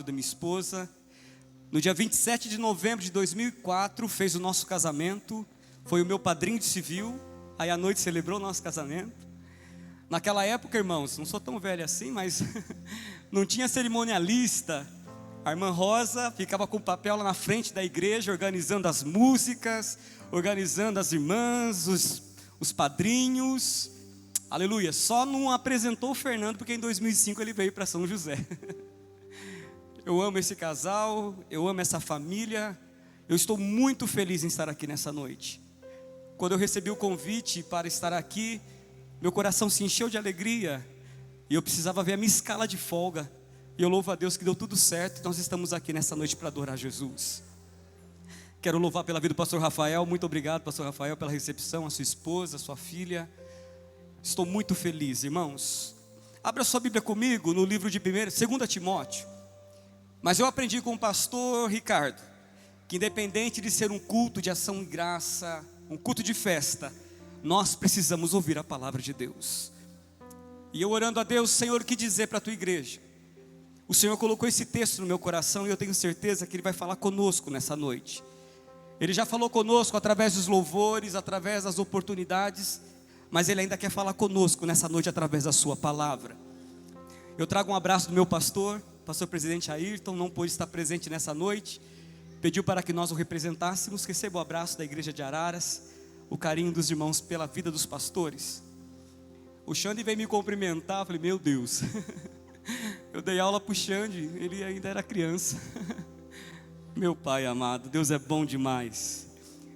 da minha esposa. No dia 27 de novembro de 2004, fez o nosso casamento. Foi o meu padrinho de civil. Aí à noite celebrou o nosso casamento. Naquela época, irmãos, não sou tão velho assim, mas não tinha cerimonialista. A irmã Rosa ficava com o papel lá na frente da igreja, organizando as músicas, organizando as irmãs, os padrinhos. Aleluia. Só não apresentou o Fernando, porque em 2005 ele veio para São José. Eu amo esse casal, eu amo essa família. Eu estou muito feliz em estar aqui nessa noite. Quando eu recebi o convite para estar aqui, meu coração se encheu de alegria. E eu precisava ver a minha escala de folga. E eu louvo a Deus que deu tudo certo. Nós estamos aqui nessa noite para adorar Jesus. Quero louvar pela vida do pastor Rafael. Muito obrigado, pastor Rafael, pela recepção, a sua esposa, a sua filha. Estou muito feliz, irmãos. Abra sua Bíblia comigo no livro de 2 Timóteo. Mas eu aprendi com o pastor Ricardo que independente de ser um culto de ação e graça, um culto de festa, nós precisamos ouvir a palavra de Deus. E eu orando a Deus, Senhor, o que dizer para a tua igreja? O Senhor colocou esse texto no meu coração e eu tenho certeza que Ele vai falar conosco nessa noite. Ele já falou conosco através dos louvores, através das oportunidades, mas Ele ainda quer falar conosco nessa noite através da sua palavra. Eu trago um abraço do meu pastor presidente Ayrton, não pôde estar presente nessa noite, pediu para que nós o representássemos. Receba o abraço da igreja de Araras, o carinho dos irmãos pela vida dos pastores. O Xande veio me cumprimentar, eu falei, meu Deus, eu dei aula para o Xande, ele ainda era criança. Meu pai amado, Deus é bom demais.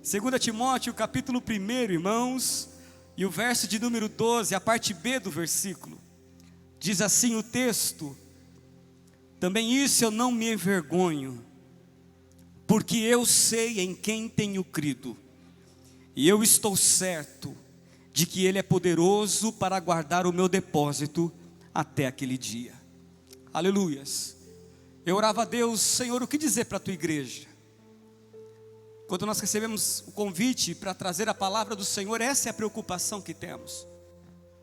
2 Timóteo, capítulo 1, irmãos, e o verso de número 12, a parte B do versículo, diz assim o texto: também isso eu não me envergonho, porque eu sei em quem tenho crido, e eu estou certo de que Ele é poderoso para guardar o meu depósito até aquele dia. Aleluias. Eu orava a Deus, Senhor, o que dizer para a tua igreja? Quando nós recebemos o convite para trazer a palavra do Senhor, essa é a preocupação que temos.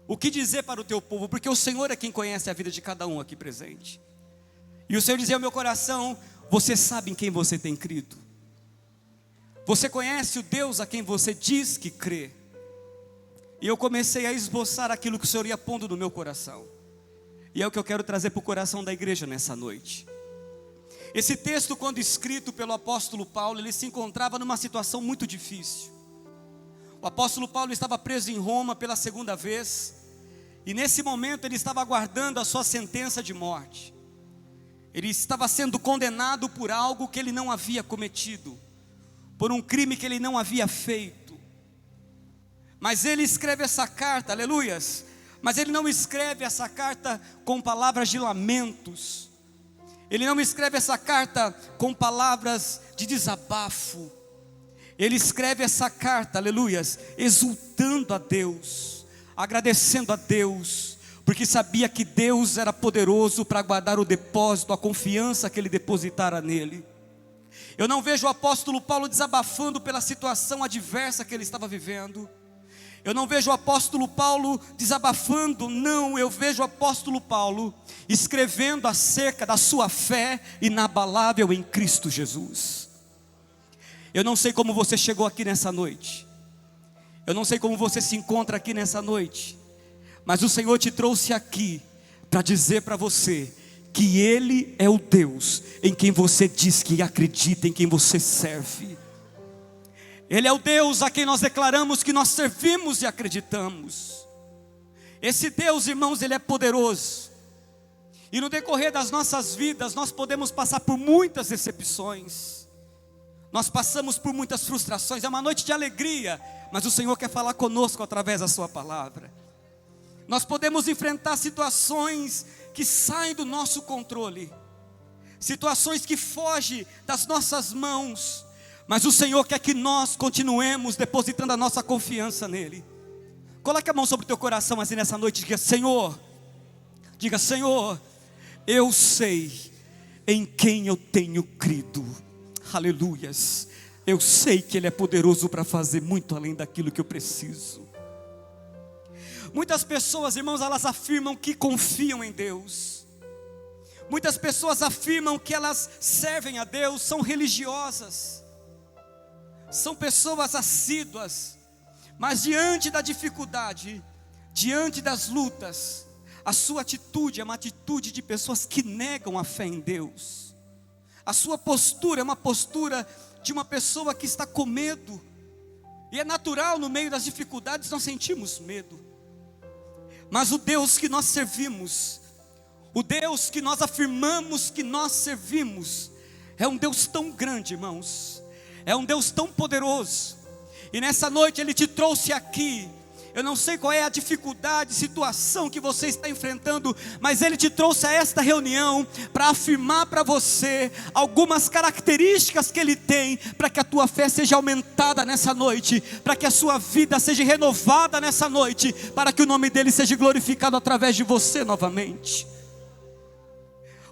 O que dizer para o teu povo? Porque o Senhor é quem conhece a vida de cada um aqui presente. E o Senhor dizia ao meu coração: você sabe em quem você tem crido? Você conhece o Deus a quem você diz que crê? E eu comecei a esboçar aquilo que o Senhor ia pondo no meu coração. E é o que eu quero trazer para o coração da igreja nessa noite. Esse texto, quando escrito pelo apóstolo Paulo, ele se encontrava numa situação muito difícil. O apóstolo Paulo estava preso em Roma pela segunda vez. E nesse momento ele estava aguardando a sua sentença de morte. Ele estava sendo condenado por algo que ele não havia cometido, por um crime que ele não havia feito. Mas ele escreve essa carta, aleluias, mas ele não escreve essa carta com palavras de lamentos. Ele não escreve essa carta com palavras de desabafo. Ele escreve essa carta, aleluias, exultando a Deus, agradecendo a Deus, porque sabia que Deus era poderoso para guardar o depósito, a confiança que Ele depositara nele. Eu não vejo o apóstolo Paulo desabafando pela situação adversa que ele estava vivendo. Eu não vejo o apóstolo Paulo desabafando, não, eu vejo o apóstolo Paulo escrevendo acerca da sua fé inabalável em Cristo Jesus. Eu não sei como você chegou aqui nessa noite, eu não sei como você se encontra aqui nessa noite, mas o Senhor te trouxe aqui para dizer para você que Ele é o Deus em quem você diz que acredita, em quem você serve. Ele é o Deus a quem nós declaramos que nós servimos e acreditamos. Esse Deus, irmãos, Ele é poderoso. E no decorrer das nossas vidas, nós podemos passar por muitas decepções. Nós passamos por muitas frustrações. É uma noite de alegria, mas o Senhor quer falar conosco através da sua palavra. Nós podemos enfrentar situações que saem do nosso controle, situações que fogem das nossas mãos, mas o Senhor quer que nós continuemos depositando a nossa confiança nele. Coloque a mão sobre o teu coração assim nessa noite e diga, Senhor, eu sei em quem eu tenho crido. Aleluias. Eu sei que Ele é poderoso para fazer muito além daquilo que eu preciso. Muitas pessoas, irmãos, elas afirmam que confiam em Deus. Muitas pessoas afirmam que elas servem a Deus, são religiosas, são pessoas assíduas, mas diante da dificuldade, diante das lutas, a sua atitude é uma atitude de pessoas que negam a fé em Deus. A sua postura é uma postura de uma pessoa que está com medo. E é natural, no meio das dificuldades nós sentimos medo. Mas o Deus que nós servimos, o Deus que nós afirmamos que nós servimos, é um Deus tão grande, irmãos. É um Deus tão poderoso. E nessa noite Ele te trouxe aqui. Eu não sei qual é a dificuldade, situação que você está enfrentando, mas Ele te trouxe a esta reunião para afirmar para você algumas características que Ele tem, para que a tua fé seja aumentada nessa noite, para que a sua vida seja renovada nessa noite, para que o nome dEle seja glorificado através de você novamente.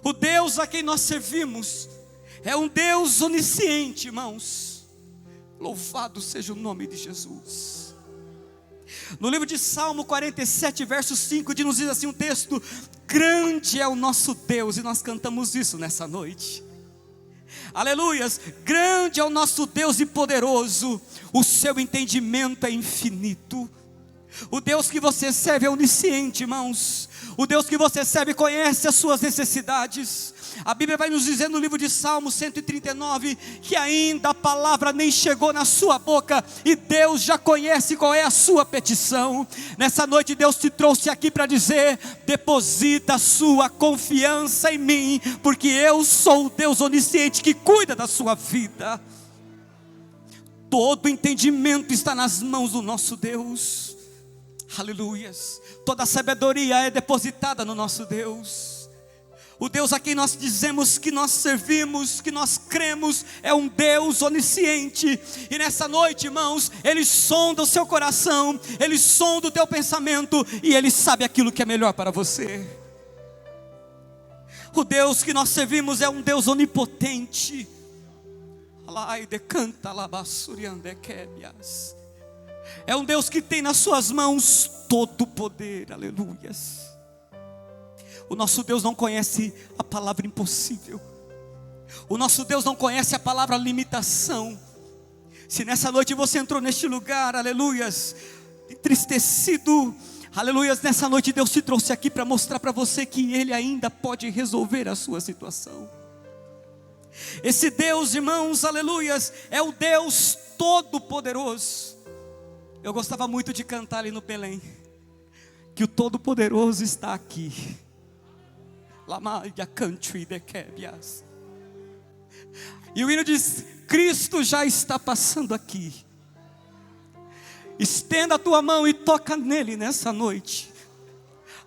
O Deus a quem nós servimos é um Deus onisciente, irmãos. Louvado seja o nome de Jesus. No livro de Salmo 47, verso 5, nos diz assim um texto: grande é o nosso Deus, e nós cantamos isso nessa noite. Aleluias, grande é o nosso Deus e poderoso, o seu entendimento é infinito. O Deus que você serve é onisciente, irmãos. O Deus que você serve conhece as suas necessidades. A Bíblia vai nos dizer no livro de Salmo 139, que ainda a palavra nem chegou na sua boca, e Deus já conhece qual é a sua petição. Nessa noite Deus te trouxe aqui para dizer: deposita a sua confiança em mim, porque eu sou o Deus onisciente que cuida da sua vida. Todo entendimento está nas mãos do nosso Deus. Aleluias. Toda a sabedoria é depositada no nosso Deus. O Deus a quem nós dizemos que nós servimos, que nós cremos, é um Deus onisciente. E nessa noite, irmãos, Ele sonda o seu coração, Ele sonda o teu pensamento, e Ele sabe aquilo que é melhor para você. O Deus que nós servimos é um Deus onipotente. É um Deus que tem nas suas mãos todo o poder. Aleluias. O nosso Deus não conhece a palavra impossível. O nosso Deus não conhece a palavra limitação. Se nessa noite você entrou neste lugar, aleluias, entristecido, aleluias, nessa noite Deus te trouxe aqui para mostrar para você que Ele ainda pode resolver a sua situação. Esse Deus, irmãos, aleluias, é o Deus Todo-Poderoso. Eu gostava muito de cantar ali no Belém, que o Todo-Poderoso está aqui. E o hino diz: Cristo já está passando aqui. Estenda a tua mão e toca nele nessa noite.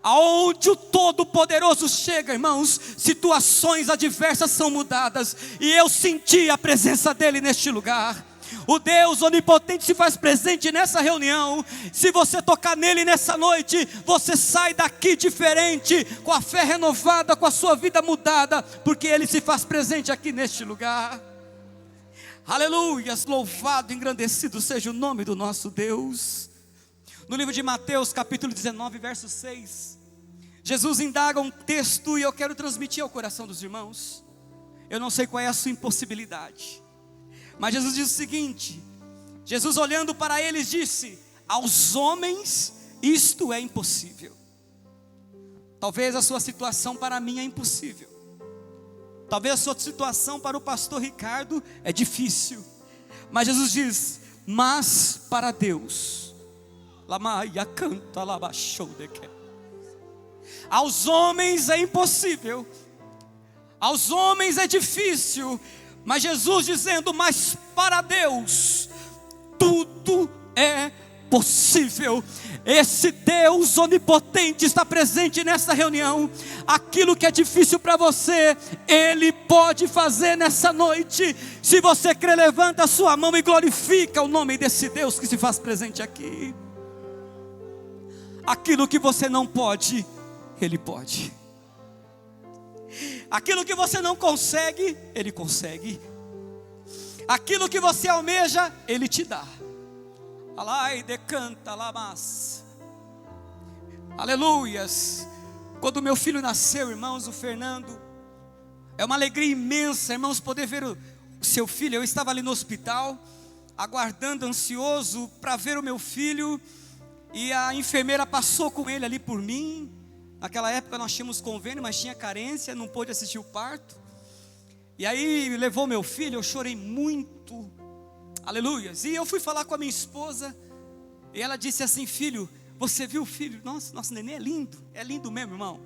Aonde o Todo-Poderoso chega, irmãos, situações adversas são mudadas. E eu senti a presença dele neste lugar. O Deus onipotente se faz presente nessa reunião. Se você tocar nele nessa noite, você sai daqui diferente, com a fé renovada, com a sua vida mudada, porque Ele se faz presente aqui neste lugar. Aleluias, louvado, engrandecido seja o nome do nosso Deus. No livro de Mateus, capítulo 19, verso 6, Jesus indaga um texto, e eu quero transmitir ao coração dos irmãos. Eu não sei qual é a sua impossibilidade, mas Jesus diz o seguinte: Jesus olhando para eles disse: aos homens isto é impossível. Talvez a sua situação para mim é impossível. Talvez a sua situação para o pastor Ricardo é difícil. Mas Jesus diz: mas para Deus, aos homens é impossível, aos homens é difícil, mas Jesus dizendo: mas para Deus tudo é possível. Esse Deus onipotente está presente nessa reunião. Aquilo que é difícil para você, Ele pode fazer nessa noite. Se você crê, levanta a sua mão e glorifica o nome desse Deus que se faz presente aqui. Aquilo que você não pode, Ele pode. Aquilo que você não consegue, Ele consegue. Aquilo que você almeja, Ele te dá. Alai decanta lamas. Aleluias. Quando meu filho nasceu, irmãos, o Fernando, É uma alegria imensa, irmãos, poder ver o seu filho. Eu estava ali no hospital, aguardando, ansioso para ver o meu filho, e a enfermeira passou com ele ali por mim. Naquela época nós tínhamos convênio, mas tinha carência, não pôde assistir o parto. E aí levou meu filho, eu chorei muito, aleluias. E eu fui falar com a minha esposa, e ela disse assim: filho, você viu o filho? Nossa, nosso neném é lindo mesmo, irmão.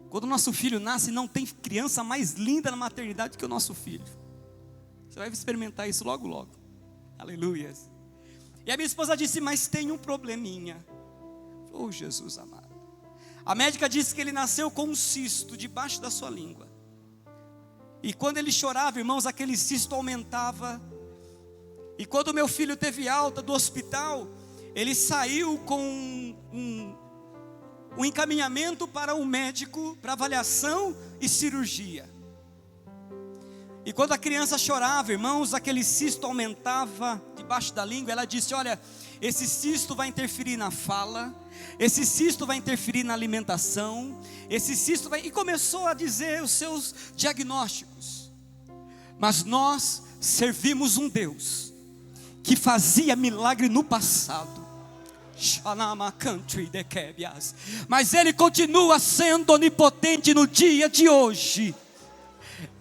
Quando o nosso filho nasce, não tem criança mais linda na maternidade que o nosso filho. Você vai experimentar isso logo, logo, aleluias. E a minha esposa disse: mas tem um probleminha. Oh, Jesus amado. A médica disse que ele nasceu com um cisto debaixo da sua língua. E quando ele chorava, irmãos, aquele cisto aumentava. E quando meu filho teve alta do hospital, ele saiu com um encaminhamento para um médico, para avaliação e cirurgia. E quando a criança chorava, irmãos, aquele cisto aumentava debaixo da língua. Ela disse: olha, esse cisto vai interferir na fala, esse cisto vai interferir na alimentação, esse cisto vai... E começou a dizer os seus diagnósticos. Mas nós servimos um Deus que fazia milagre no passado, mas Ele continua sendo onipotente no dia de hoje.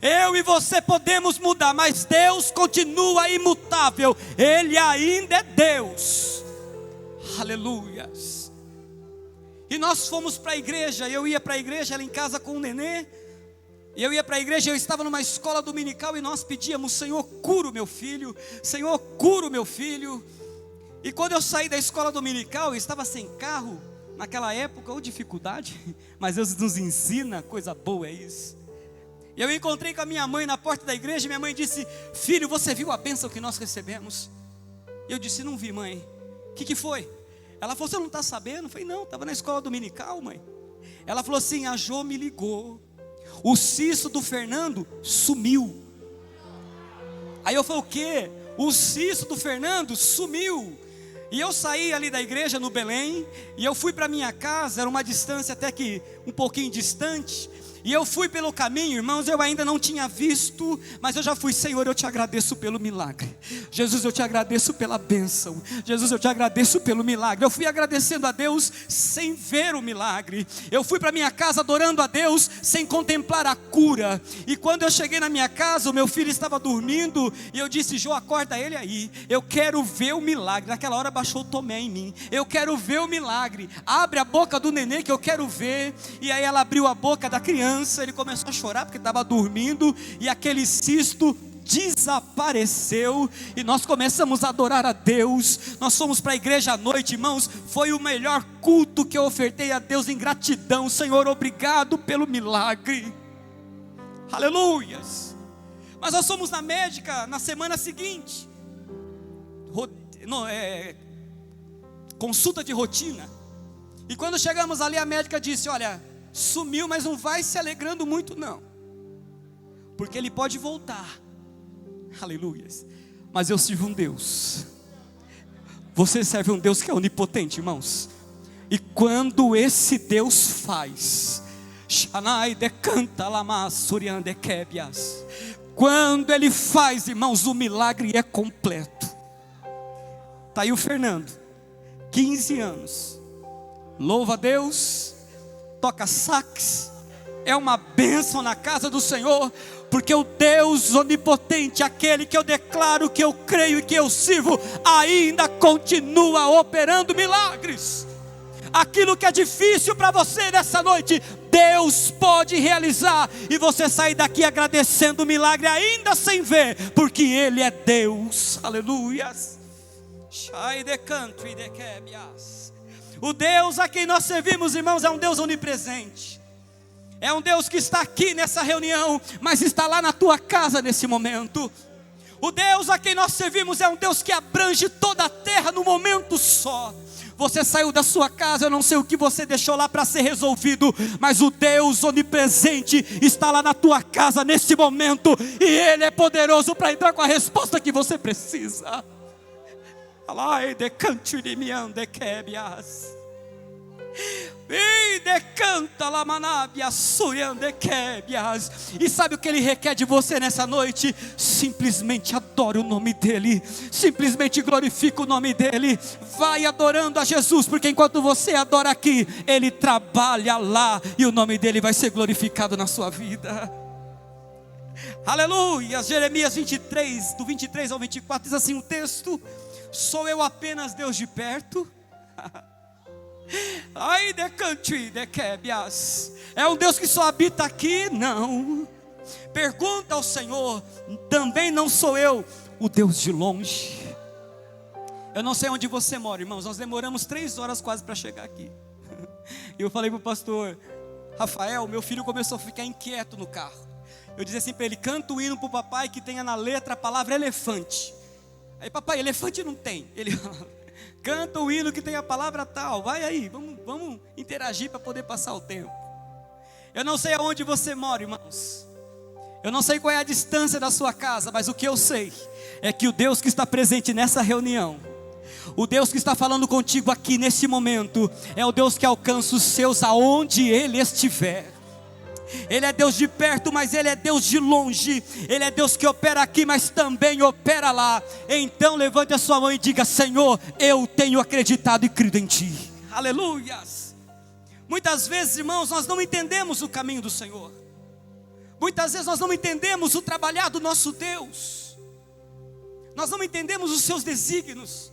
Eu e você podemos mudar, mas Deus continua imutável. Ele ainda é Deus. Aleluias. E nós fomos para a igreja. Eu ia para a igreja, ela em casa com o nenê. Eu ia para a igreja, eu estava numa escola dominical, e nós pedíamos: Senhor, cura o meu filho. Senhor, cura o meu filho. E quando eu saí da escola dominical, eu estava sem carro. Naquela época, ou dificuldade, mas Deus nos ensina, coisa boa é isso. E eu encontrei com a minha mãe na porta da igreja, e minha mãe disse: filho, você viu a bênção que nós recebemos? Eu disse: não vi, mãe. O que foi? Ela falou: você não está sabendo? Eu falei: não, estava na escola dominical, mãe. Ela falou assim: a Jô me ligou, o cisto do Fernando sumiu. Aí eu falei: o quê? O cisto do Fernando sumiu. E eu saí ali da igreja no Belém, e eu fui para minha casa, era uma distância até que um pouquinho distante. E eu fui pelo caminho, irmãos, eu ainda não tinha visto, mas eu já fui: Senhor, eu te agradeço pelo milagre. Jesus, eu te agradeço pela bênção. Jesus, eu te agradeço pelo milagre. Eu fui agradecendo a Deus sem ver o milagre. Eu fui para minha casa adorando a Deus sem contemplar a cura. E quando eu cheguei na minha casa, o meu filho estava dormindo, e eu disse: Jô, acorda ele aí, eu quero ver o milagre. Naquela hora baixou o Tomé em mim. Eu quero ver o milagre. Abre a boca do nenê que eu quero ver. E aí ela abriu a boca da criança. Ele começou a chorar porque estava dormindo, e aquele cisto desapareceu, e nós começamos a adorar a Deus. Nós fomos para a igreja à noite, irmãos, foi o melhor culto que eu ofertei a Deus em gratidão. Senhor, obrigado pelo milagre, aleluias. Mas nós fomos na médica na semana seguinte, consulta de rotina, e quando chegamos ali, a médica disse: olha, sumiu, mas não vai se alegrando muito não, porque ele pode voltar. Aleluias. Mas eu sirvo um Deus. Você serve um Deus que é onipotente, irmãos. E quando esse Deus faz, quando Ele faz, irmãos, o milagre é completo. Está aí o Fernando, 15 anos, louva a Deus, toca sax, é uma bênção na casa do Senhor, porque o Deus onipotente, aquele que eu declaro, que eu creio e que eu sirvo, ainda continua operando milagres. Aquilo que é difícil para você nessa noite, Deus pode realizar, e você sair daqui agradecendo o milagre ainda sem ver, porque Ele é Deus. Aleluias. O Deus a quem nós servimos, irmãos, é um Deus onipresente. É um Deus que está aqui nessa reunião, mas está lá na tua casa nesse momento. O Deus a quem nós servimos é um Deus que abrange toda a terra num momento só. Você saiu da sua casa, eu não sei o que você deixou lá para ser resolvido, mas o Deus onipresente está lá na tua casa nesse momento, e Ele é poderoso para entrar com a resposta que você precisa. E sabe o que Ele requer de você nessa noite? Simplesmente adore o nome dEle, simplesmente glorifique o nome dEle. Vai adorando a Jesus, porque enquanto você adora aqui, Ele trabalha lá, e o nome dEle vai ser glorificado na sua vida. Aleluia. Jeremias 23, do 23 ao 24, diz assim o texto: sou eu apenas Deus de perto? Ai, the country, the Kebias. É um Deus que só habita aqui? Não. Pergunta ao Senhor: também não sou eu o Deus de longe? Eu não sei onde você mora, irmãos. Nós demoramos 3 horas quase para chegar aqui. E eu falei para o pastor Rafael, meu filho começou a ficar inquieto no carro. Eu disse assim para ele: canta o hino para o papai que tenha na letra a palavra elefante. Aí, papai, elefante não tem. Ele canta o hino que tem a palavra tal. Vai aí, vamos interagir para poder passar o tempo. Eu não sei aonde você mora, irmãos. Eu não sei qual é a distância da sua casa, mas o que eu sei é que o Deus que está presente nessa reunião, o Deus que está falando contigo aqui nesse momento, é o Deus que alcança os seus aonde Ele estiver. Ele é Deus de perto, mas Ele é Deus de longe. Ele é Deus que opera aqui, mas também opera lá. Então levante a sua mão e diga: Senhor, eu tenho acreditado e crido em Ti. Aleluias. Muitas vezes, irmãos, nós não entendemos o caminho do Senhor. Muitas vezes nós não entendemos o trabalhar do nosso Deus. Nós não entendemos os seus desígnios.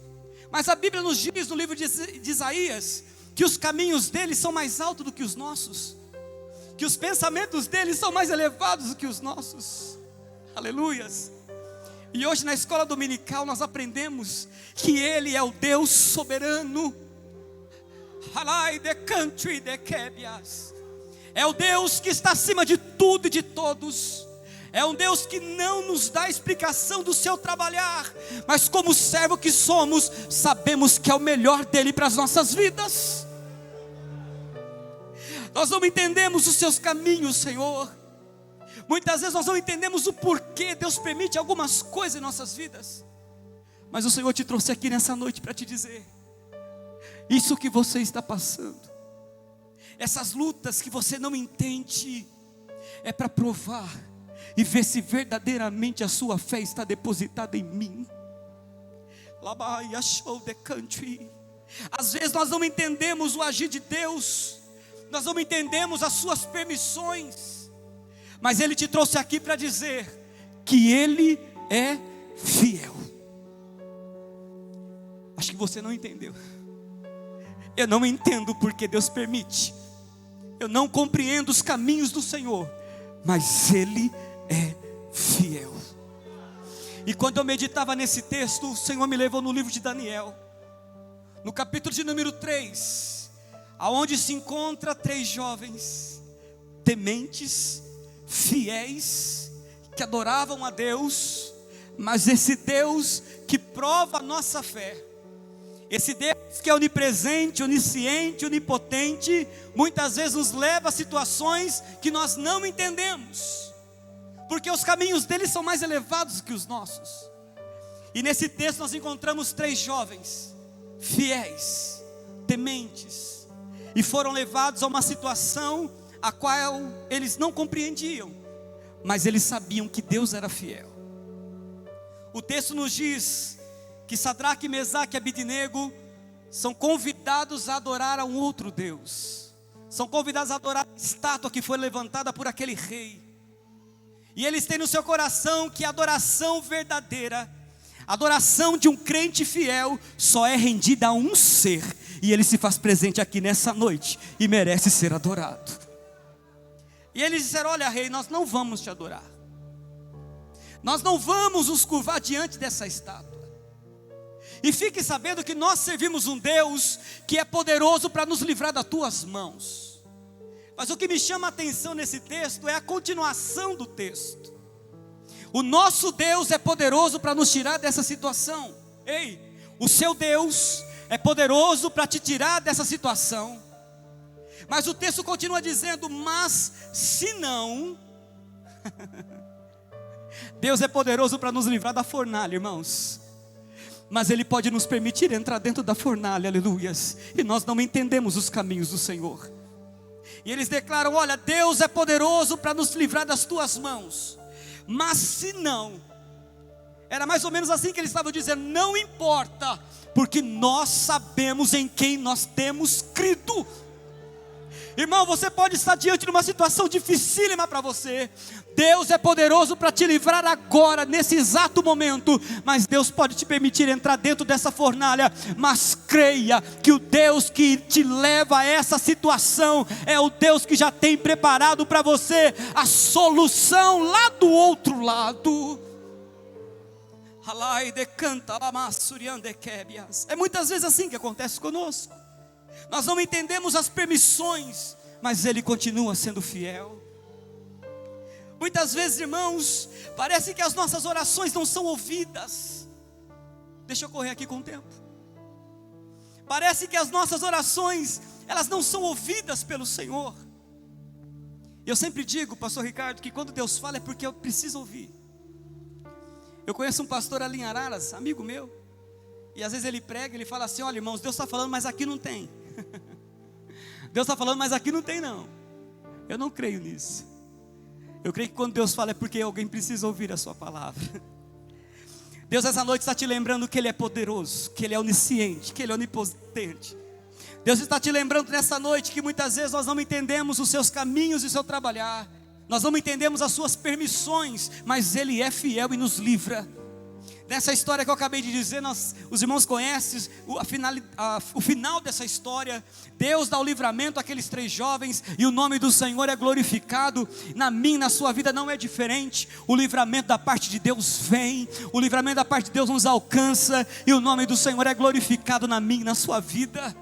Mas a Bíblia nos diz no livro de Isaías que os caminhos dele são mais altos do que os nossos, que os pensamentos dele são mais elevados do que os nossos. Aleluias. E hoje na escola dominical nós aprendemos que Ele é o Deus soberano. É o Deus que está acima de tudo e de todos. É um Deus que não nos dá explicação do seu trabalhar, mas como servo que somos, sabemos que é o melhor dele para as nossas vidas. Nós não entendemos os seus caminhos, Senhor. Muitas vezes nós não entendemos o porquê Deus permite algumas coisas em nossas vidas. Mas o Senhor te trouxe aqui nessa noite para te dizer: isso que você está passando, essas lutas que você não entende, é para provar e ver se verdadeiramente a sua fé está depositada em mim. Às vezes nós não entendemos o agir de Deus, nós não entendemos as suas permissões, mas Ele te trouxe aqui para dizer que Ele é fiel. Acho que você não entendeu. Eu não entendo porque Deus permite, eu não compreendo os caminhos do Senhor, mas Ele é fiel. E quando eu meditava nesse texto, o Senhor me levou no livro de Daniel, no capítulo de número 3, aonde se encontra 3 jovens tementes, fiéis, que adoravam a Deus, mas esse Deus que prova a nossa fé, esse Deus que é onipresente, onisciente, onipotente, muitas vezes nos leva a situações que nós não entendemos, porque os caminhos dele são mais elevados que os nossos. E nesse texto nós encontramos 3 jovens fiéis, tementes, e foram levados a uma situação a qual eles não compreendiam, mas eles sabiam que Deus era fiel. O texto nos diz que Sadraque, Mesaque e Abidnego são convidados a adorar a um outro Deus, são convidados a adorar a estátua que foi levantada por aquele rei. E eles têm no seu coração que a adoração verdadeira, a adoração de um crente fiel, só é rendida a um ser, e ele se faz presente aqui nessa noite e merece ser adorado. E eles disseram: olha, rei, nós não vamos te adorar, nós não vamos nos curvar diante dessa estátua. E fique sabendo que nós servimos um Deus que é poderoso para nos livrar das tuas mãos. Mas o que me chama a atenção nesse texto é a continuação do texto. O nosso Deus é poderoso para nos tirar dessa situação. Ei, o seu Deus é poderoso para te tirar dessa situação. Mas o texto continua dizendo: mas se não, Deus é poderoso para nos livrar da fornalha, irmãos. mas Ele pode nos permitir entrar dentro da fornalha, aleluias, e nós não entendemos os caminhos do Senhor. E eles declaram: olha, Deus é poderoso para nos livrar das tuas mãos, mas se não, era mais ou menos assim que eles estavam dizendo: não importa, porque nós sabemos em quem nós temos crido. Irmão, você pode estar diante de uma situação dificílima para você. Deus é poderoso para te livrar agora, nesse exato momento. Mas Deus pode te permitir entrar dentro dessa fornalha. Mas creia que o Deus que te leva a essa situação é o Deus que já tem preparado para você a solução lá do outro lado. É muitas vezes assim que acontece conosco. Nós não entendemos as permissões, mas Ele continua sendo fiel. Muitas vezes, irmãos, parece que as nossas orações não são ouvidas. Deixa eu correr aqui com o tempo. Parece que as nossas orações, elas não são ouvidas pelo Senhor. Eu sempre digo, pastor Ricardo, que quando Deus fala é porque eu preciso ouvir. Eu conheço um pastor ali em Araras, amigo meu, e às vezes ele prega, ele fala assim: olha, irmãos, Deus está falando, mas aqui não tem. Deus está falando, mas aqui não tem não. Eu não creio nisso. Eu creio que quando Deus fala é porque alguém precisa ouvir a sua palavra. Deus essa noite está te lembrando que Ele é poderoso, que Ele é onisciente, que Ele é onipotente. Deus está te lembrando nessa noite que muitas vezes nós não entendemos os seus caminhos e o seu trabalhar. Nós não entendemos as suas permissões, mas Ele é fiel e nos livra. Nessa história que eu acabei de dizer, os irmãos conhecem o final dessa história. Deus dá o livramento àqueles 3 jovens e o nome do Senhor é glorificado. Na minha, na sua vida não é diferente. O livramento da parte de Deus vem, o livramento da parte de Deus nos alcança e o nome do Senhor é glorificado na minha, na sua vida.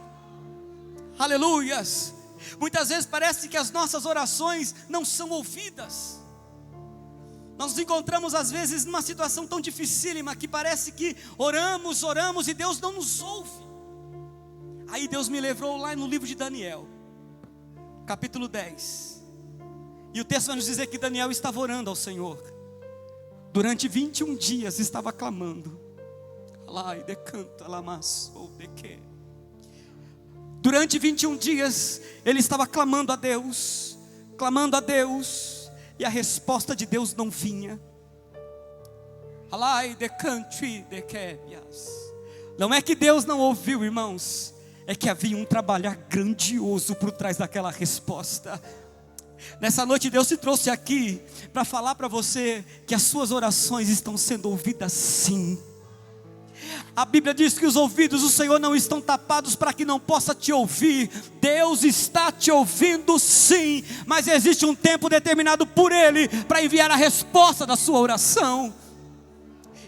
Aleluias. Muitas vezes parece que as nossas orações não são ouvidas. Nós nos encontramos às vezes numa situação tão dificílima que parece que oramos e Deus não nos ouve. Aí Deus me levou lá no livro de Daniel, capítulo 10. E o texto vai nos dizer que Daniel estava orando ao Senhor. Durante 21 dias estava clamando. Durante 21 dias ele estava clamando a Deus, e a resposta de Deus não vinha. Não é que Deus não ouviu, irmãos, é que havia um trabalhar grandioso por trás daquela resposta. Nessa noite Deus te trouxe aqui para falar para você que as suas orações estão sendo ouvidas sim. A Bíblia diz que os ouvidos do Senhor não estão tapados para que não possa te ouvir. Deus está te ouvindo sim, mas existe um tempo determinado por Ele para enviar a resposta da sua oração.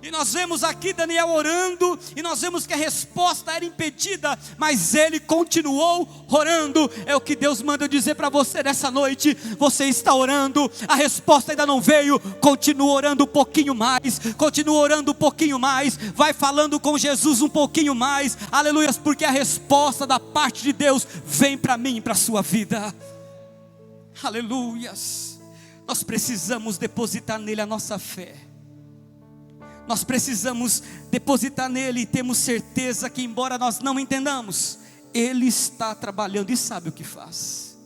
E nós vemos aqui Daniel orando, e nós vemos que a resposta era impedida, mas ele continuou orando. É o que Deus manda eu dizer para você nessa noite. Você está orando, a resposta ainda não veio, continua orando um pouquinho mais, continua orando um pouquinho mais, vai falando com Jesus um pouquinho mais, aleluias, porque a resposta da parte de Deus vem para mim e para a sua vida, aleluias. Nós precisamos depositar nele a nossa fé. Nós precisamos depositar nele e temos certeza que, embora nós não entendamos, Ele está trabalhando e sabe o que faz.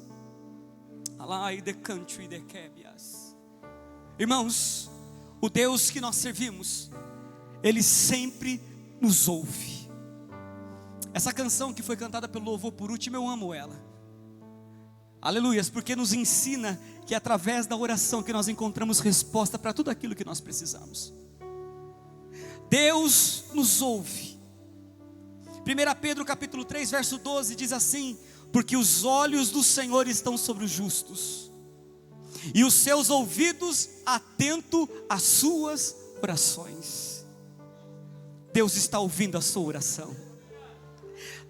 Irmãos, o Deus que nós servimos, Ele sempre nos ouve. Essa canção que foi cantada pelo louvor por último, eu amo ela. Aleluias, porque nos ensina que é através da oração que nós encontramos resposta para tudo aquilo que nós precisamos. Deus nos ouve. 1 Pedro capítulo 3 verso 12 diz assim: porque os olhos do Senhor estão sobre os justos, e os seus ouvidos atentos às suas orações. Deus está ouvindo a sua oração.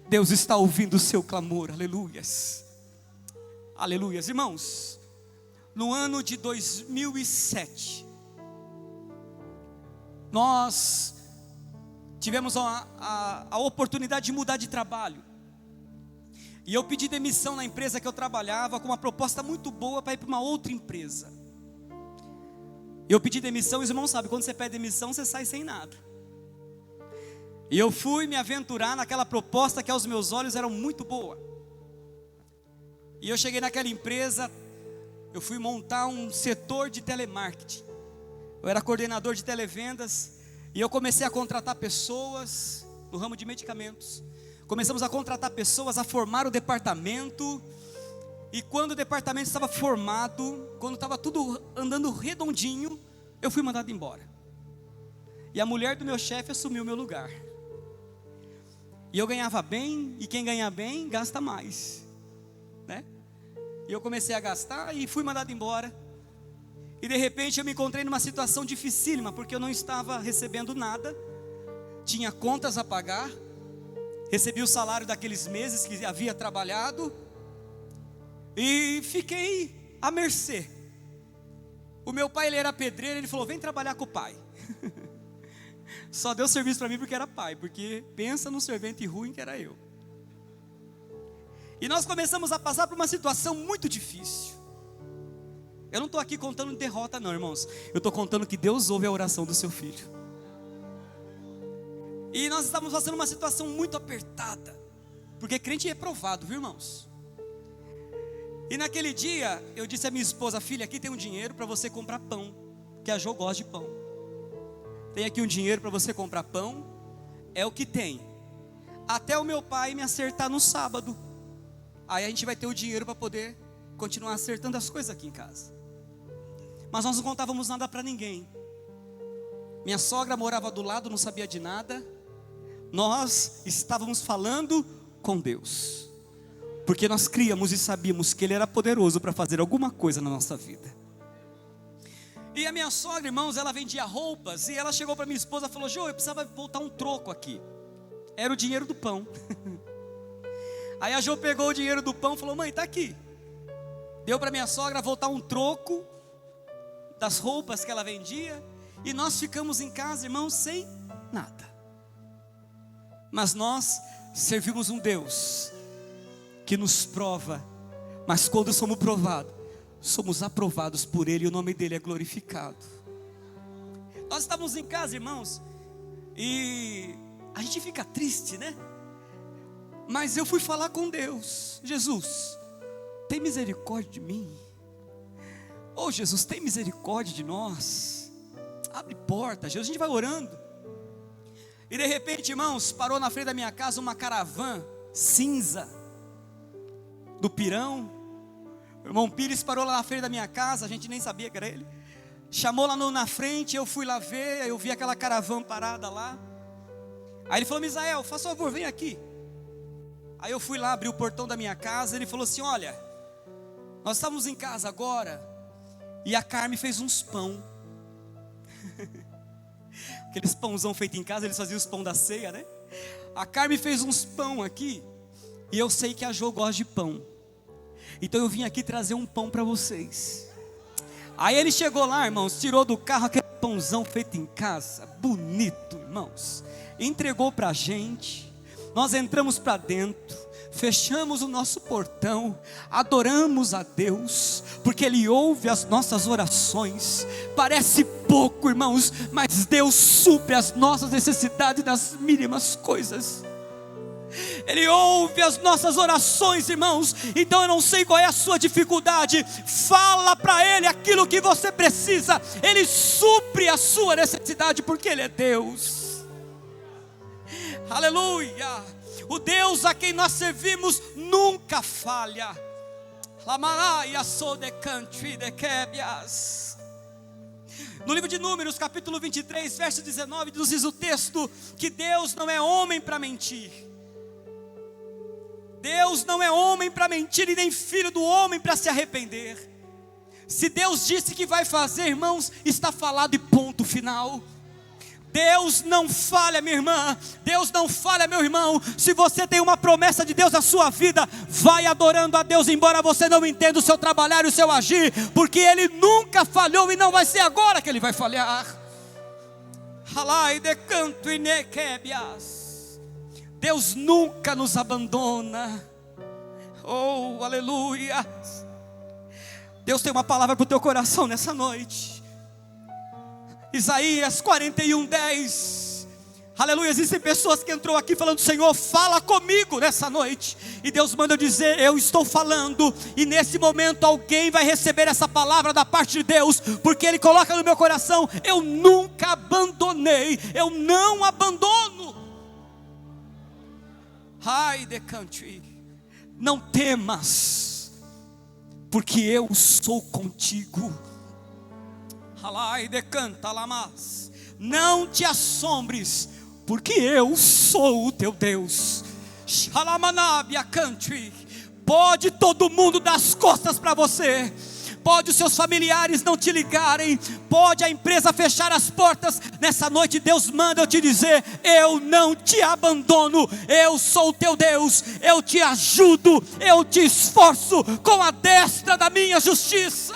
Deus está ouvindo o seu clamor, aleluias. Aleluias, irmãos. No ano de 2007, nós tivemos a oportunidade de mudar de trabalho. E eu pedi demissão na empresa que eu trabalhava, com uma proposta muito boa para ir para uma outra empresa. Eu pedi demissão, os irmãos sabem, quando você pede demissão, você sai sem nada. E eu fui me aventurar naquela proposta que aos meus olhos era muito boa. E eu cheguei naquela empresa, eu fui montar um setor de telemarketing. Eu era coordenador de televendas e eu comecei a contratar pessoas no ramo de medicamentos. Começamos a contratar pessoas, a formar o departamento. E quando o departamento estava formado, quando estava tudo andando redondinho, eu fui mandado embora. E a mulher do meu chefe assumiu o meu lugar. E eu ganhava bem, e quem ganha bem, gasta mais, né? E eu comecei a gastar e fui mandado embora. E de repente eu me encontrei numa situação dificílima, porque eu não estava recebendo nada, tinha contas a pagar, recebi o salário daqueles meses que havia trabalhado, e fiquei à mercê. O meu pai, ele era pedreiro, ele falou: vem trabalhar com o pai. Só deu serviço para mim porque era pai, porque pensa num servente ruim que era eu. E nós começamos a passar por uma situação muito difícil. Eu não estou aqui contando derrota não, irmãos. Eu estou contando que Deus ouve a oração do seu filho. E nós estávamos passando uma situação muito apertada, porque crente é provado, viu, irmãos? E naquele dia, eu disse à minha esposa: filha, aqui tem um dinheiro para você comprar pão, que a Jo gosta de pão. Tem aqui um dinheiro para você comprar pão, é o que tem, até o meu pai me acertar no sábado. Aí a gente vai ter o dinheiro para poder continuar acertando as coisas aqui em casa. Mas nós não contávamos nada para ninguém. Minha sogra morava do lado, não sabia de nada. Nós estávamos falando com Deus, porque nós críamos e sabíamos que Ele era poderoso para fazer alguma coisa na nossa vida. E a minha sogra, irmãos, ela vendia roupas, e ela chegou para minha esposa e falou: Jô, eu precisava voltar um troco aqui. Era o dinheiro do pão. Aí a Jô pegou o dinheiro do pão e falou: mãe, está aqui. Deu para minha sogra voltar um troco das roupas que ela vendia, e nós ficamos em casa, irmãos, sem nada. Mas nós servimos um Deus que nos prova, mas quando somos provados, somos aprovados por Ele, e o nome dEle é glorificado. Nós estávamos em casa, irmãos, e a gente fica triste, né? Mas eu fui falar com Deus: Jesus, tem misericórdia de mim. Oh Jesus, tem misericórdia de nós. Abre porta, Jesus. A gente vai orando. E de repente, irmãos, parou na frente da minha casa uma caravana cinza do Pirão. O irmão Pires parou lá na frente da minha casa, a gente nem sabia que era ele. Chamou lá na frente, eu fui lá ver, eu vi aquela caravana parada lá. Aí ele falou: Misael, faz favor, vem aqui. Aí eu fui lá, abri o portão da minha casa, ele falou assim: olha, nós estávamos em casa agora, e a Carme fez uns pão. Aqueles pãozão feito em casa, eles faziam os pão da ceia, né? A Carme fez uns pão aqui, e eu sei que a Jo gosta de pão, então eu vim aqui trazer um pão para vocês. Aí ele chegou lá, irmãos, tirou do carro aquele pãozão feito em casa, bonito, irmãos, entregou para a gente. Nós entramos para dentro, fechamos o nosso portão, adoramos a Deus, porque Ele ouve as nossas orações. Parece pouco, irmãos, mas Deus supre as nossas necessidades das mínimas coisas. Ele ouve as nossas orações, irmãos. Então eu não sei qual é a sua dificuldade, fala para Ele aquilo que você precisa, Ele supre a sua necessidade, porque Ele é Deus. Aleluia. O Deus a quem nós servimos nunca falha. No livro de Números, capítulo 23, verso 19, diz o texto que Deus não é homem para mentir. Deus não é homem para mentir, e nem filho do homem para se arrepender. Se Deus disse que vai fazer, irmãos, está falado e ponto final. Deus não falha, minha irmã. Deus não falha, meu irmão. Se você tem uma promessa de Deus na sua vida, vai adorando a Deus, embora você não entenda o seu trabalhar e o seu agir, porque Ele nunca falhou, e não vai ser agora que Ele vai falhar. Deus nunca nos abandona. Oh, aleluia. Deus tem uma palavra para o teu coração nessa noite. Isaías 41:10. Aleluia, existem pessoas que entrou aqui falando: Senhor, fala comigo nessa noite. E Deus manda eu dizer: eu estou falando. E nesse momento alguém vai receber essa palavra da parte de Deus, porque Ele coloca no meu coração: eu nunca abandonei, eu não abandono. Hide the country. Não temas, porque eu sou contigo. Hide the canta lamas. Não te assombres, porque eu sou o teu Deus. Shalamanabia country. Pode todo mundo dar as costas para você, pode os seus familiares não te ligarem, pode a empresa fechar as portas. Nessa noite Deus manda eu te dizer: eu não te abandono, eu sou o teu Deus, eu te ajudo, eu te esforço com a destra da minha justiça.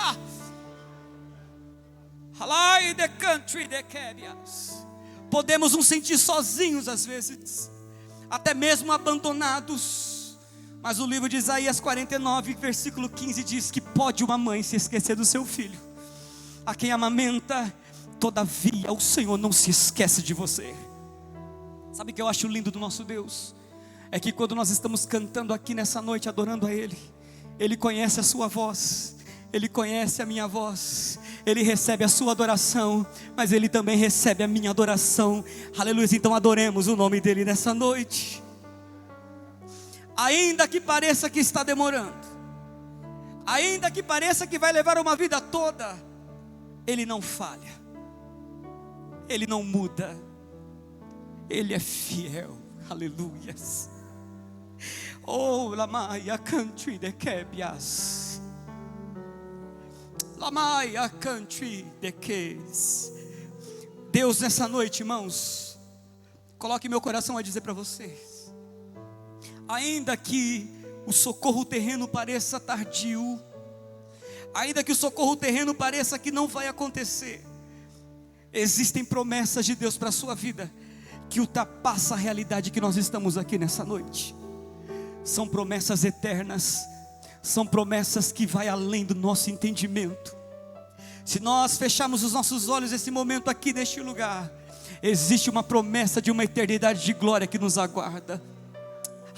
The country, the carriers. Podemos nos sentir sozinhos às vezes, até mesmo abandonados, mas o livro de Isaías 49, versículo 15 diz que pode uma mãe se esquecer do seu filho, a quem amamenta, todavia o Senhor não se esquece de você. Sabe o que eu acho lindo do nosso Deus? É que quando nós estamos cantando aqui nessa noite, adorando a Ele, Ele conhece a sua voz, Ele conhece a minha voz, Ele recebe a sua adoração, mas Ele também recebe a minha adoração. Aleluia, então adoremos o nome dEle nessa noite. Ainda que pareça que está demorando, ainda que pareça que vai levar uma vida toda, Ele não falha, Ele não muda, Ele é fiel. Aleluias. Oh, Lamaya country de Kebias, Lamaya country de Kes. Deus, nessa noite, irmãos, coloque meu coração a dizer para vocês: ainda que o socorro terreno pareça tardio, ainda que o socorro terreno pareça que não vai acontecer, existem promessas de Deus para a sua vida que ultrapassa a realidade que nós estamos aqui nessa noite. São promessas eternas, são promessas que vai além do nosso entendimento. Se nós fecharmos os nossos olhos nesse momento aqui neste lugar, existe uma promessa de uma eternidade de glória que nos aguarda.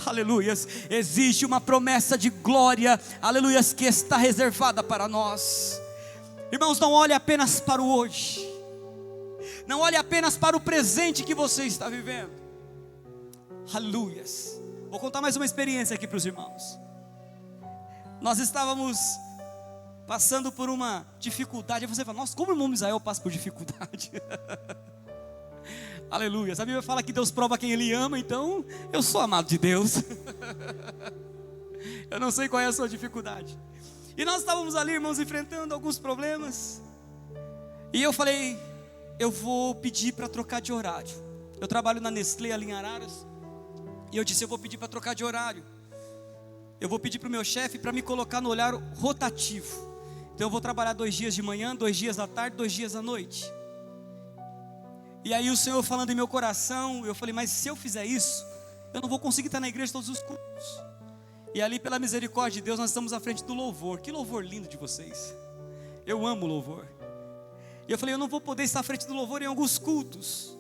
Aleluias, existe uma promessa de glória, aleluias, que está reservada para nós. Irmãos, não olhe apenas para o hoje, não olhe apenas para o presente que você está vivendo. Aleluias. Vou contar mais uma experiência aqui para os irmãos. Nós estávamos passando por uma dificuldade. Aí você fala: nossa, como o irmão Misael passa por dificuldade? Aleluia. A Bíblia fala que Deus prova quem Ele ama, então eu sou amado de Deus. Eu não sei qual é a sua dificuldade. E nós estávamos ali, irmãos, enfrentando alguns problemas. E eu falei: eu vou pedir para trocar de horário. Eu trabalho na Nestlé ali em Araras. E eu disse: eu vou pedir para trocar de horário. Eu vou pedir para o meu chefe para me colocar no horário rotativo. Então eu vou trabalhar 2 dias de manhã, 2 dias à tarde, 2 dias à noite. E aí o Senhor falando em meu coração, eu falei: mas se eu fizer isso, eu não vou conseguir estar na igreja todos os cultos. E ali, pela misericórdia de Deus, nós estamos à frente do louvor. Que louvor lindo de vocês. Eu amo louvor. E eu falei: eu não vou poder estar à frente do louvor em alguns cultos.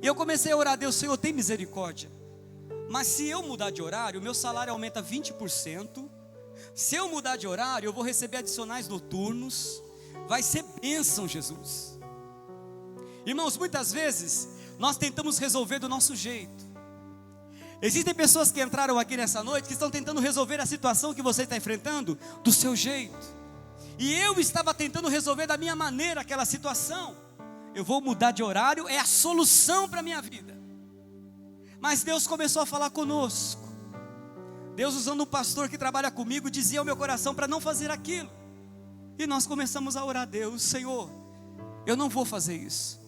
E eu comecei a orar a Deus: Senhor, tem misericórdia. Mas se eu mudar de horário, meu salário aumenta 20%. Se eu mudar de horário, eu vou receber adicionais noturnos. Vai ser bênção, Jesus. Irmãos, muitas vezes nós tentamos resolver do nosso jeito. Existem pessoas que entraram aqui nessa noite que estão tentando resolver a situação que você está enfrentando do seu jeito. E eu estava tentando resolver da minha maneira aquela situação. Eu vou mudar de horário, é a solução para a minha vida. Mas Deus começou a falar conosco. Deus, usando um pastor que trabalha comigo, dizia ao meu coração para não fazer aquilo. E nós começamos a orar a Deus: Senhor, eu não vou fazer isso.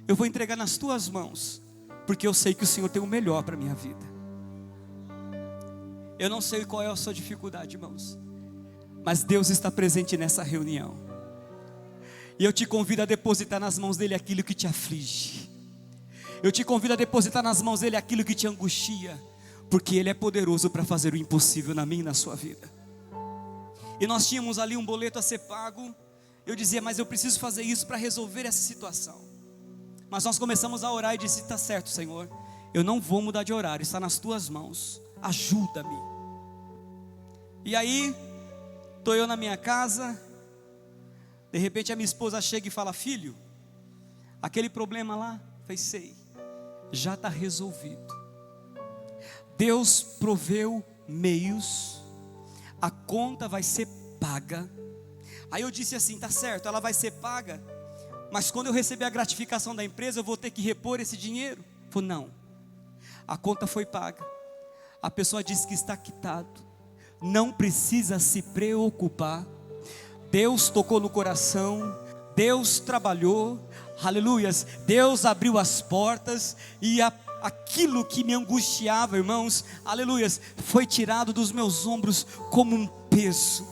Eu vou entregar nas tuas mãos, porque eu sei que o Senhor tem o melhor para a minha vida. Eu não sei qual é a sua dificuldade, irmãos, mas Deus está presente nessa reunião. E eu te convido a depositar nas mãos dEle aquilo que te aflige. Eu te convido a depositar nas mãos dEle aquilo que te angustia, porque Ele é poderoso para fazer o impossível na minha e na sua vida. E nós tínhamos ali um boleto a ser pago. Eu dizia: mas eu preciso fazer isso para resolver essa situação. Mas nós começamos a orar e disse: está certo, Senhor, eu não vou mudar de horário, está nas tuas mãos, ajuda-me. E aí, estou eu na minha casa, de repente a minha esposa chega e fala: filho, aquele problema lá, falei: sei, já está resolvido. Deus proveu meios, a conta vai ser paga. Aí eu disse assim: tá certo, ela vai ser paga, mas quando eu receber a gratificação da empresa, eu vou ter que repor esse dinheiro? Falei: não, a conta foi paga, a pessoa disse que está quitado, não precisa se preocupar. Deus tocou no coração, Deus trabalhou, aleluias, Deus abriu as portas, e aquilo que me angustiava, irmãos, aleluias, foi tirado dos meus ombros como um peso.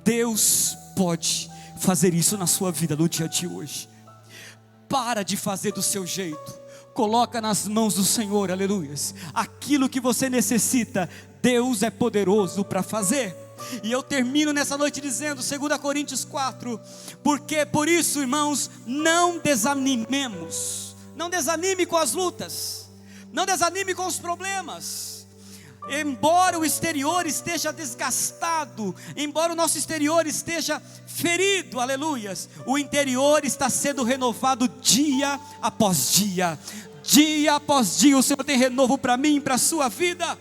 Deus pode fazer isso na sua vida no dia de hoje. Para de fazer do seu jeito, coloca nas mãos do Senhor, aleluias, aquilo que você necessita, Deus é poderoso para fazer. E eu termino nessa noite dizendo, 2 Coríntios 4, porque por isso, irmãos, não desanimemos. Não desanime com as lutas, não desanime com os problemas. Embora o exterior esteja desgastado, embora o nosso exterior esteja ferido, aleluias, o interior está sendo renovado dia após dia. Dia após dia o Senhor tem renovo para mim e para a sua vida.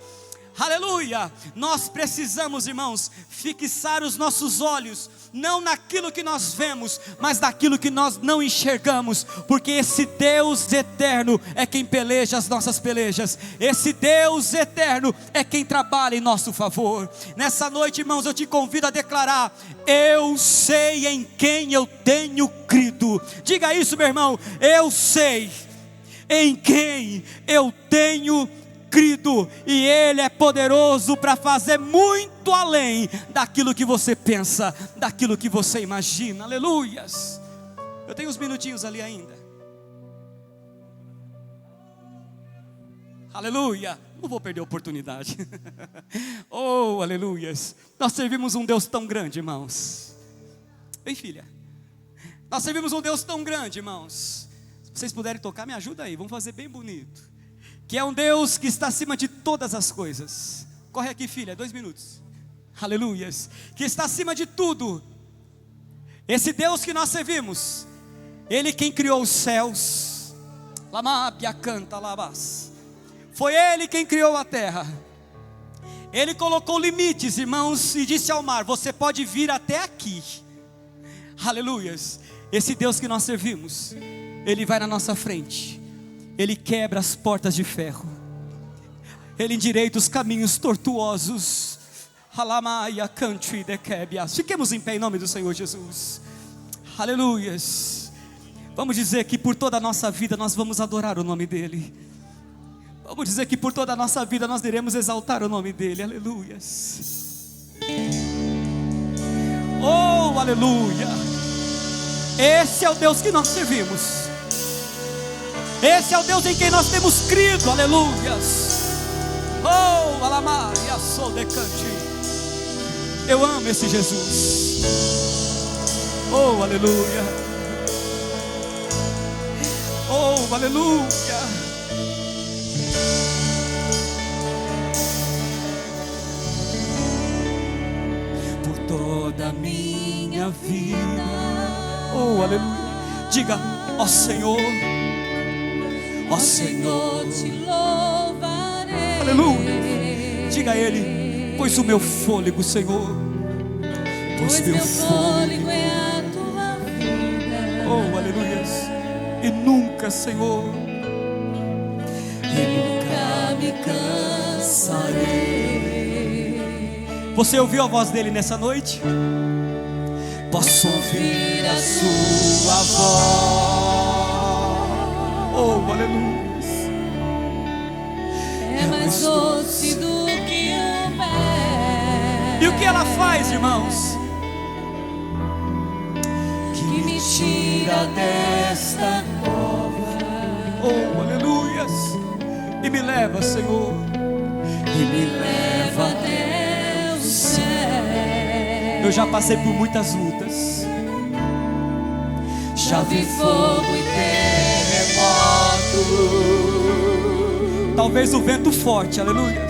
Aleluia, nós precisamos, irmãos, fixar os nossos olhos, não naquilo que nós vemos, mas naquilo que nós não enxergamos, porque esse Deus eterno é quem peleja as nossas pelejas, esse Deus eterno é quem trabalha em nosso favor. Nessa noite, irmãos, eu te convido a declarar: eu sei em quem eu tenho crido. Diga isso, meu irmão: eu sei em quem eu tenho crido, e Ele é poderoso para fazer muito além daquilo que você pensa, daquilo que você imagina. Aleluias. Eu tenho uns minutinhos ali ainda. Aleluia. Não vou perder a oportunidade. Oh, aleluias. Nós servimos um Deus tão grande, irmãos. Vem, filha. Nós servimos um Deus tão grande, irmãos. Se vocês puderem tocar, me ajuda aí, vamos fazer bem bonito. Que é um Deus que está acima de todas as coisas. Corre aqui, filha, 2 minutos. Aleluias. Que está acima de tudo. Esse Deus que nós servimos, Ele quem criou os céus. Foi Ele quem criou a terra. Ele colocou limites, irmãos, e disse ao mar: você pode vir até aqui. Aleluias. Esse Deus que nós servimos, Ele vai na nossa frente, Ele quebra as portas de ferro, Ele endireita os caminhos tortuosos. Fiquemos em pé em nome do Senhor Jesus. Aleluias. Vamos dizer que por toda a nossa vida nós vamos adorar o nome dEle. Vamos dizer que por toda a nossa vida nós iremos exaltar o nome dEle. Aleluias. Oh, aleluia. Esse é o Deus que nós servimos. Esse é o Deus em quem nós temos crido. Aleluias. Oh, alamaria, sou decante. Eu amo esse Jesus. Oh, aleluia. Oh, aleluia. Por toda a minha vida. Oh, aleluia. Diga: ó Senhor, ó Senhor, te louvarei. Aleluia. Diga a Ele: pois o meu fôlego, Senhor, pois meu fôlego é a tua vida. Oh, aleluia. E nunca, Senhor, e nunca me cansarei. Você ouviu a voz dele nessa noite? Posso ouvir a sua voz. Oh, aleluia. É mais doce do que o mel. E o que ela faz, irmãos? Que me tira desta cova. Oh, aleluia. E me leva, Senhor, e me leva até o céu. Eu já passei por muitas lutas, Já vi fogo e terremoto. Talvez o vento forte, aleluia.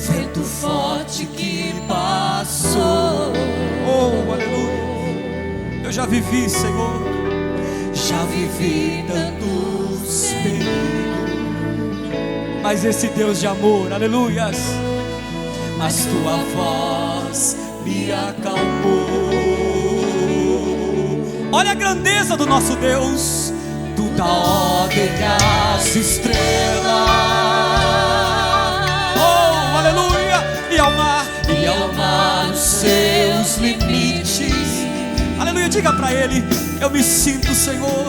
Vento forte que passou. Oh, aleluia. Eu já vivi, Senhor. Já vivi tantos perigos. Mas esse Deus de amor, aleluias. Mas tua voz me acalmou. Olha a grandeza do nosso Deus. Tu dá ordem às estrelas. Oh, aleluia. E ao mar os seus limites. Aleluia, diga pra ele: eu me sinto, Senhor.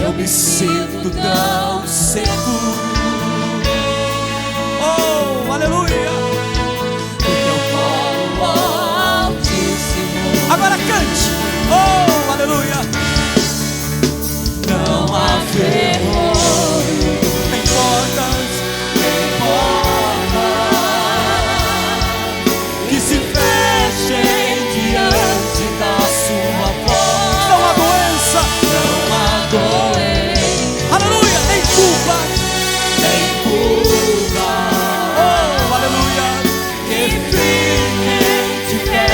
Eu me sinto tão seguro. Oh, aleluia. No teu colo altíssimo. Agora cante. Oh, aleluia. Não há terror, Nem portas que se fechem diante da sua voz. não há doença. Não há doença, Aleluia, nem culpa. nem culpa Oh, aleluia. que fiquem de pé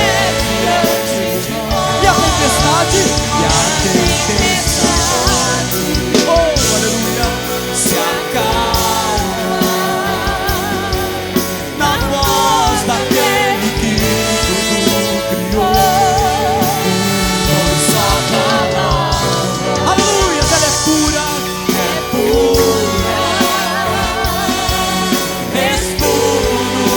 diante de nós. E a tempestade? E a tempestade Oh, aleluia. se acalma na voz daquele que tudo criou. Pois sua palavra Aleluia, ela é pura. é pura. Escudo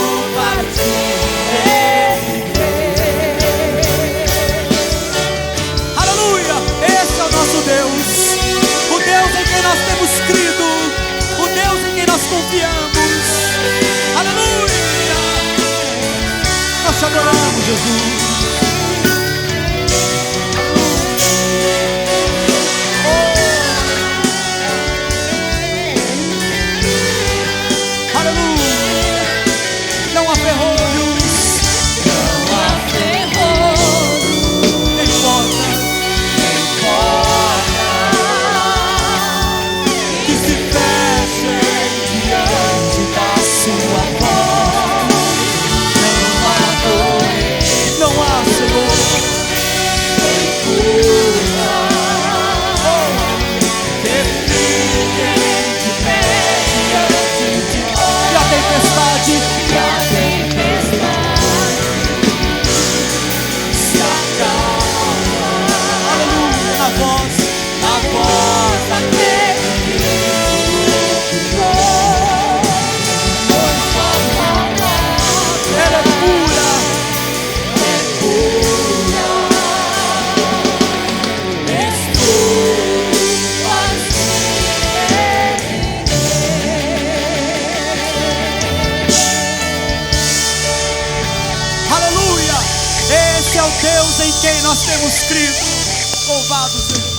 Aleluia, esse é o nosso Deus. O Deus em quem nós temos crido. O Deus em quem nós confiamos. Aleluia. Nós te adoramos, Jesus. Aleluia. Não há ferrolhos, não há terror, nem portas que se fechem diante da sua voz. Não há doença, não há, Senhor. nem cura que fiquem de pé diante de nós. E a tempestade? E a tempestade se acalma Aleluia, na voz. daquele que tudo criou. Pois sua palavra Ela é pura. é pura. Escudo Aleluia. Esse é o Deus em quem nós temos crido. Louvado seja.